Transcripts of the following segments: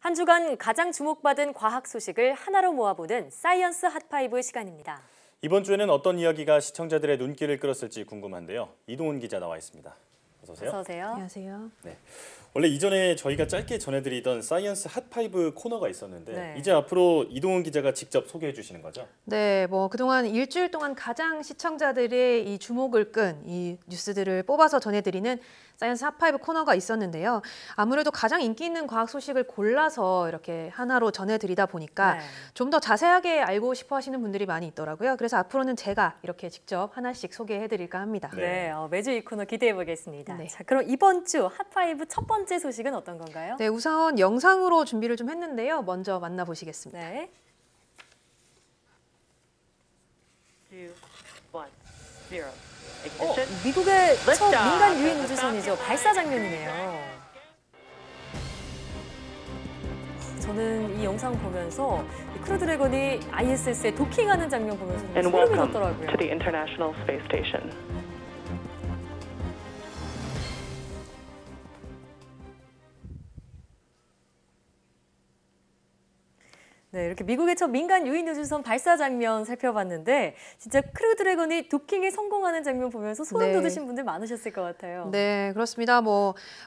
한 주간 가장 주목받은 과학 소식을 하나로 모아보는 사이언스 핫5 시간입니다. 이번 주에는 어떤 이야기가 시청자들의 눈길을 끌었을지 궁금한데요. 이동훈 기자 나와 있습니다. 어서 오세요. 어서 오세요. 안녕하세요. 네. 원래 이전에 저희가 짧게 전해드리던 사이언스 핫5 코너가 있었는데 네. 이제 앞으로 이동훈 기자가 직접 소개해 주시는 거죠? 네, 그동안 일주일 동안 가장 시청자들의 이 주목을 끈 이 뉴스들을 뽑아서 전해드리는 사이언스 핫5 코너가 있었는데요. 아무래도 가장 인기 있는 과학 소식을 골라서 이렇게 하나로 전해드리다 보니까 네. 좀 더 자세하게 알고 싶어 하시는 분들이 많이 있더라고요. 그래서 앞으로는 제가 이렇게 직접 하나씩 소개해드릴까 합니다. 네, 매주 이 코너 기대해 보겠습니다. 네. 자, 그럼 이번 주 핫5 첫 번째 소식은 어떤 건가요? 네, 우선 영상으로 준비를 좀 했는데요. 먼저 만나보시겠습니다. 네. 2, 1, 0. 미국의 첫 민간 유인 우주선이죠. 발사 장면이네요. 저는 이 영상 보면서 이 크루 드래곤이 ISS에 도킹하는 장면 보면서 좀 And 소름이 welcome 돋더라고요. 돋더라고요. to the International Space Station. 네, 이렇게 미국의 첫 민간 유인 우주선 발사 장면 살펴봤는데 진짜 크루 드래곤이 도킹에 성공하는 장면 보면서 소름 네. 돋으신 분들 많으셨을 것 같아요. 네, 그렇습니다.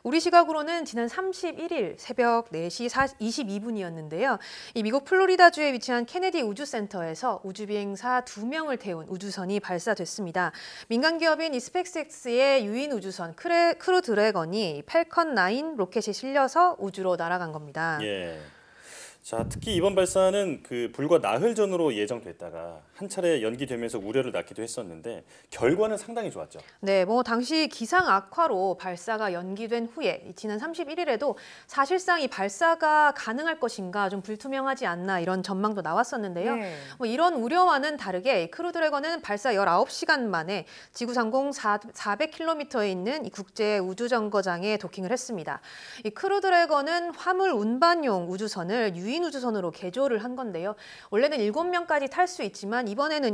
우리 시각으로는 지난 31일 새벽 4시 22분이었는데요. 이 미국 플로리다주에 위치한 케네디 우주센터에서 우주비행사 2명을 태운 우주선이 발사됐습니다. 민간 기업인 이 스페이스X의 유인 우주선 크루 드래건이 팰컨 9 로켓이 실려서 우주로 날아간 겁니다. 예. 자, 특히 이번 발사는 불과 나흘 전으로 예정됐다가 한 차례 연기되면서 우려를 낳기도 했었는데 결과는 상당히 좋았죠. 네, 당시 기상 악화로 발사가 연기된 후에 지난 31일에도 사실상 이 발사가 가능할 것인가 좀 불투명하지 않나 이런 전망도 나왔었는데요. 네. 이런 우려와는 다르게 크루 드래건은 발사 19시간 만에 지구 상공 400km에 있는 이 국제 우주 정거장에 도킹을 했습니다. 이 크루 드래건은 화물 운반용 우주선을 유인 우주선으로 개조를 한 건데요. 원래는 7명까지 탈 수 있지만 이번에는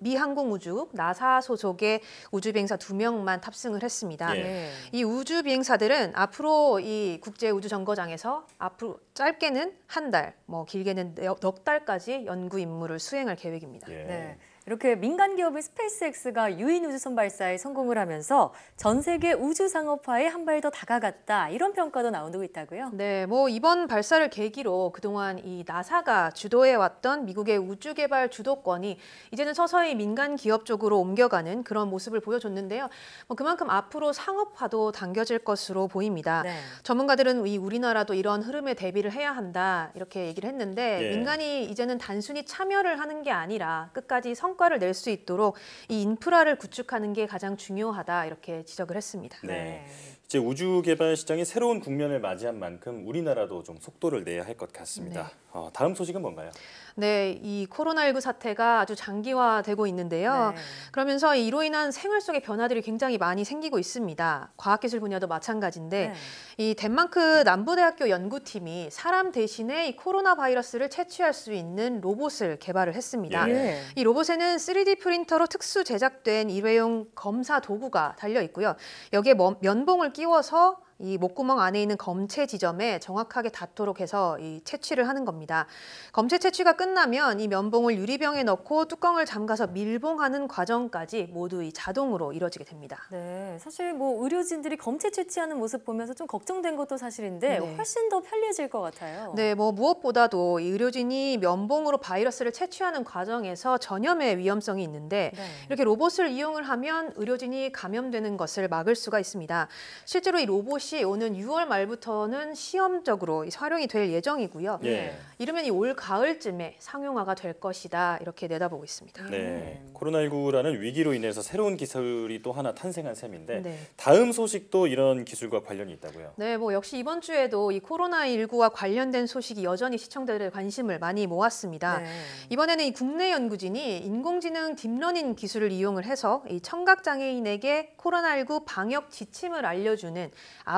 미 항공우주 나사 소속의 우주비행사 2명만 탑승을 했습니다. 예. 네. 이 우주비행사들은 앞으로 이 국제우주정거장에서 앞으로 짧게는 한 달, 길게는 넉 달까지 연구 임무를 수행할 계획입니다. 예. 네. 이렇게 민간 기업인 스페이스X가 유인 우주선 발사에 성공을 하면서 전 세계 우주 상업화에 한 발 더 다가갔다 이런 평가도 나오고 있다고요? 네, 이번 발사를 계기로 그동안 이 나사가 주도해왔던 미국의 우주개발 주도권이 이제는 서서히 민간 기업 쪽으로 옮겨가는 그런 모습을 보여줬는데요. 그만큼 앞으로 상업화도 당겨질 것으로 보입니다. 네. 전문가들은 우리나라도 이런 흐름에 대비를 해야 한다 이렇게 얘기를 했는데 예. 민간이 이제는 단순히 참여를 하는 게 아니라 끝까지 성과를 낼 수 있도록 이 인프라를 구축하는 게 가장 중요하다 이렇게 지적을 했습니다. 네. 이제 우주 개발 시장이 새로운 국면을 맞이한 만큼 우리나라도 좀 속도를 내야 할 것 같습니다. 다음 소식은 뭔가요? 네, 이 코로나19 사태가 아주 장기화되고 있는데요. 네. 그러면서 이로 인한 생활 속의 변화들이 굉장히 많이 생기고 있습니다. 과학기술 분야도 마찬가지인데 네. 이 덴마크 남부대학교 연구팀이 사람 대신에 이 코로나 바이러스를 채취할 수 있는 로봇을 개발을 했습니다. 예. 이 로봇에는 3D 프린터로 특수 제작된 일회용 검사 도구가 달려 있고요. 여기에 면봉을 끼워서 이 목구멍 안에 있는 검체 지점에 정확하게 닿도록 해서 이 채취를 하는 겁니다. 검체 채취가 끝나면 이 면봉을 유리병에 넣고 뚜껑을 잠가서 밀봉하는 과정까지 모두 이 자동으로 이루어지게 됩니다. 네, 사실 의료진들이 검체 채취하는 모습 보면서 좀 걱정된 것도 사실인데 네. 훨씬 더 편리해질 것 같아요. 네, 무엇보다도 이 의료진이 면봉으로 바이러스를 채취하는 과정에서 전염의 위험성이 있는데 네. 이렇게 로봇을 이용을 하면 의료진이 감염되는 것을 막을 수가 있습니다. 실제로 이 로봇이 오는 6월 말부터는 시험적으로 활용이 될 예정이고요. 예. 이르면 이 올 가을쯤에 상용화가 될 것이다 이렇게 내다보고 있습니다. 네. 코로나19라는 위기로 인해서 새로운 기술이 또 하나 탄생한 셈인데 네. 다음 소식도 이런 기술과 관련이 있다고요? 네, 역시 이번 주에도 이 코로나19와 관련된 소식이 여전히 시청자들의 관심을 많이 모았습니다. 네. 이번에는 이 국내 연구진이 인공지능 딥러닝 기술을 이용을 해서 이 청각 장애인에게 코로나19 방역 지침을 알려주는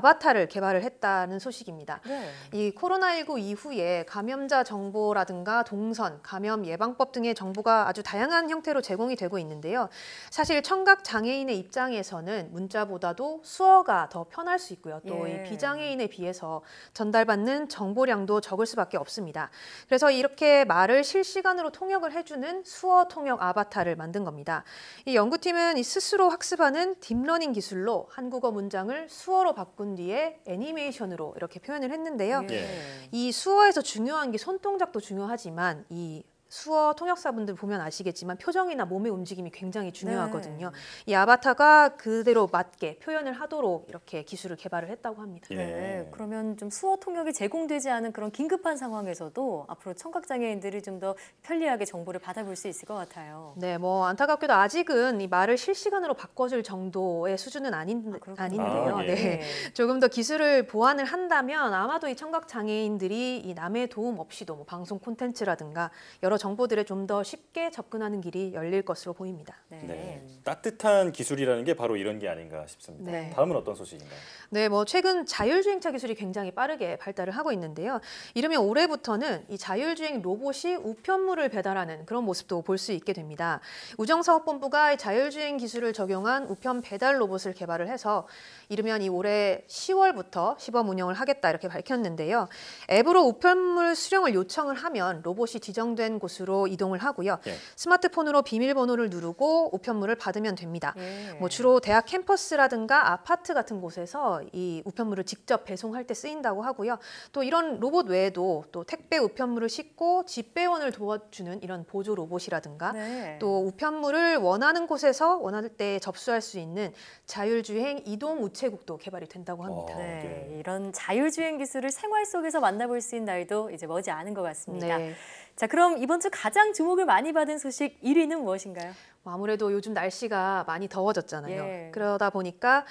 아바타를 개발을 했다는 소식입니다. 네. 이 코로나19 이후에 감염자 정보라든가 동선, 감염 예방법 등의 정보가 아주 다양한 형태로 제공이 되고 있는데요. 사실 청각 장애인의 입장에서는 문자보다도 수어가 더 편할 수 있고요. 또 예. 이 비장애인에 비해서 전달받는 정보량도 적을 수밖에 없습니다. 그래서 이렇게 말을 실시간으로 통역을 해주는 수어 통역 아바타를 만든 겁니다. 이 연구팀은 이 스스로 학습하는 딥러닝 기술로 한국어 문장을 수어로 바꾼 뒤에 애니메이션으로 이렇게 표현을 했는데요. 예. 이 수어에서 중요한 게 손동작도 중요하지만 이 수어 통역사분들 보면 아시겠지만 표정이나 몸의 움직임이 굉장히 중요하거든요. 이 아바타가 그대로 맞게 표현을 하도록 이렇게 기술을 개발을 했다고 합니다. 예. 네, 그러면 좀 수어 통역이 제공되지 않은 그런 긴급한 상황에서도 앞으로 청각장애인들이 좀 더 편리하게 정보를 받아볼 수 있을 것 같아요. 네, 뭐 안타깝게도 아직은 이 말을 실시간으로 바꿔줄 정도의 수준은 그렇군요. 아닌데요. 아, 예. 네. 조금 더 기술을 보완을 한다면 아마도 이 청각 장애인들이 이 남의 도움 없이도 뭐 방송 콘텐츠라든가 여러 정보들에 좀 더 쉽게 접근하는 길이 열릴 것으로 보입니다. 네. 따뜻한 기술이라는 게 바로 이런 게 아닌가 싶습니다. 네. 다음은 어떤 소식인가요? 네, 뭐 최근 자율주행차 기술이 굉장히 빠르게 발달을 하고 있는데요. 이르면 올해부터는 이 자율주행 로봇이 우편물을 배달하는 그런 모습도 볼 수 있게 됩니다. 우정사업본부가 자율주행 기술을 적용한 우편 배달 로봇을 개발을 해서 이르면 이 올해 10월부터 시범 운영을 하겠다 이렇게 밝혔는데요. 앱으로 우편물 수령을 요청을 하면 로봇이 지정된 곳으로 이동을 하고요. 예. 스마트폰으로 비밀번호를 누르고 우편물을 받으면 됩니다. 예. 뭐 주로 대학 캠퍼스라든가 아파트 같은 곳에서 이 우편물을 직접 배송할 때 쓰인다고 하고요. 또 이런 로봇 외에도 또 택배 우편물을 싣고 집배원을 도와주는 이런 보조 로봇이라든가 네. 또 우편물을 원하는 곳에서 원할 때 접수할 수 있는 자율주행 이동 우체국도 개발이 된다고 합니다. 네, 네. 이런 자율주행 기술을 생활 속에서 만나볼 수 있는 날도 이제 머지 않은 것 같습니다. 네. 자, 그럼 이번 주 가장 주목을 많이 받은 소식 1위는 무엇인가요? 뭐 아무래도 요즘 날씨가 많이 더워졌잖아요. 예. 그러다 보니까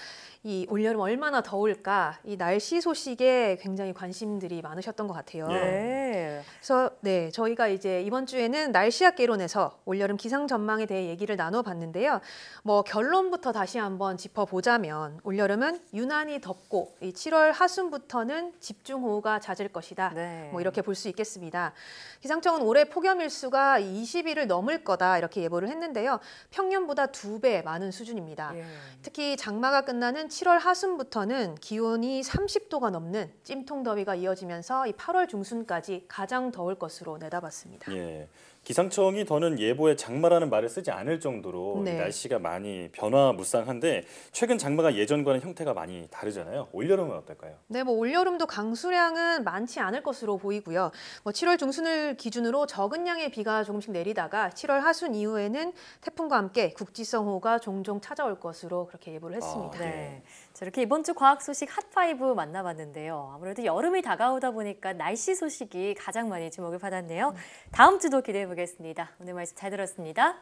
이 올여름 얼마나 더울까 이 날씨 소식에 굉장히 관심들이 많으셨던 것 같아요. 예. 네. 그래서 네, 저희가 이제 이번 주에는 날씨학 개론에서 올여름 기상 전망에 대해 얘기를 나눠봤는데요. 뭐 결론부터 다시 한번 짚어보자면 올여름은 유난히 덥고 이 7월 하순부터는 집중호우가 잦을 것이다. 네. 뭐 이렇게 볼 수 있겠습니다. 기상청은 올해 폭염 일수가 20일을 넘을 거다 이렇게 예보를 했는데요. 평년보다 2배 많은 수준입니다. 예. 특히 장마가 끝나는 7월 하순부터는 기온이 30도가 넘는 찜통 더위가 이어지면서 이 8월 중순까지 가장 더울 것으로 내다봤습니다. 예. 기상청이 더는 예보에 장마라는 말을 쓰지 않을 정도로 네. 이 날씨가 많이 변화무쌍한데 최근 장마가 예전과는 형태가 많이 다르잖아요. 올여름은 어떨까요? 네, 뭐 올여름도 강수량은 많지 않을 것으로 보이고요. 뭐 7월 중순을 기준으로 적은 양의 비가 조금씩 내리다가 7월 하순 이후에는 태풍과 함께 국지성 호우가 종종 찾아올 것으로 그렇게 예보를 했습니다. 아, 네. 자, 이렇게 이번 주 과학 소식 핫5 만나봤는데요. 아무래도 여름이 다가오다 보니까 날씨 소식이 가장 많이 주목을 받았네요. 다음 주도 기대해 보겠습니다. 오늘 말씀 잘 들었습니다.